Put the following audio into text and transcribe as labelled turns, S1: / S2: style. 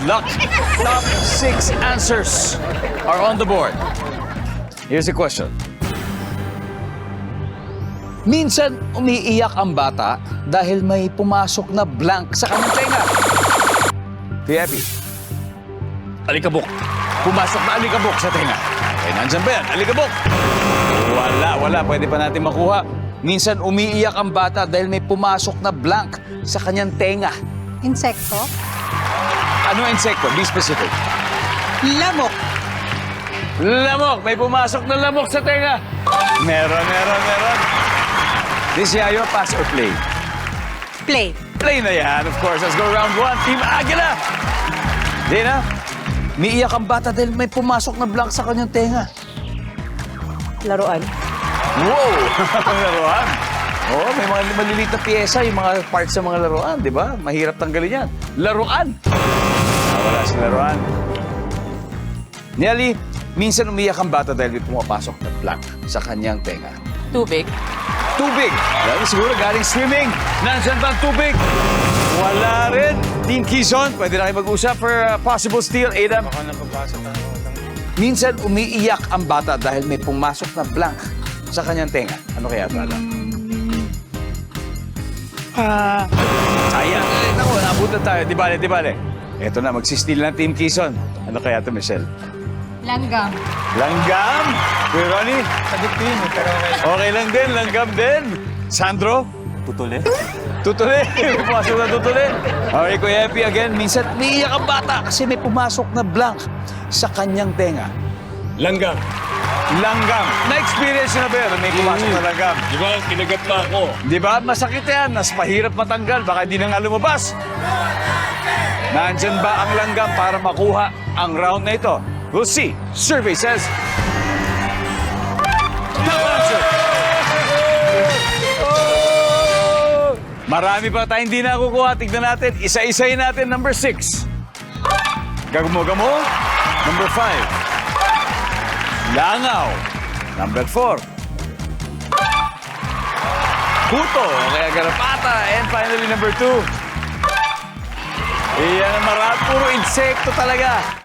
S1: luck. Top 6 answers are on the board. Here's the question. Minsan, umiiyak ang bata dahil may pumasok na blank sa kanyang tenga. Tiapi. Alikabok. Pumasok na alikabok sa tenga. Eh, nandyan ba yan? Alikabok. Wala. Pwede pa natin makuha. Minsan, umiiyak ang bata dahil may pumasok na blank sa kanyang tenga.
S2: Insekto?
S1: Ano insekto? Be specific.
S2: Lamok.
S1: Lamok! May pumasok na lamok sa tenga. Meron. This Yayo, pass or play?
S2: Play.
S1: Play na yan, of course. Let's go round 1. Team Agila! Dina, may iyak ang bata dahil may pumasok na blank sa kanyang tenga.
S2: Laruan.
S1: Wow! Laruan. Oo, may mga maliliit na piyesa, yung mga parts sa mga laruan, di ba? Mahirap tanggalin yan. Laruan! Wala si laruan. Nelly, minsan umiyak ang bata dahil may pumapasok na blank sa kanyang tenga.
S2: Tubig.
S1: Tubig. Dahil siguro galing swimming. Nandiyan ba ang tubig? Wala rin. Team Quezon, pwede na kayo mag-usap for possible steal. Adam. Minsan umiiyak ang bata dahil may pumasok na blank sa kanyang tenga. Ano kaya ito, Adam? Sayang. Naku, nabutan tayo. Di bale. Ito na, magsistil ng Team Quezon. Ano kaya ito, Michelle?
S2: Langgam.
S1: Langgam? Kuya Ronnie?
S3: Sagot ko yun eh, pero
S1: Okay lang din, langgam din. Sandro?
S3: tutuli.
S1: Tutuli. Pumasok na tutuli. Okay, Kuya Epi, again, minsan umiiyak ang bata kasi may pumasok na blank sa kanyang tenga.
S3: Langgam.
S1: Langgam. Na-experience nyo na ba yun? May pumasok na langgam.
S3: Di ba, kinagat pa ako.
S1: Di ba? Masakit yan. Mas mahirap matanggal. Baka hindi na nga lumabas. Nandyan ba ang langgam para makuha ang round na ito? We'll see. Survey says... Top answer. Oh! Marami pa tayong hindi nakukuha. Tignan natin. Isa-isayin natin. Number 6. Gamo-gamo. Number 5. Langaw. Number 4. Puto. Kaya garapata. And finally, number 2. Iyan ang marami. Puro insekto talaga.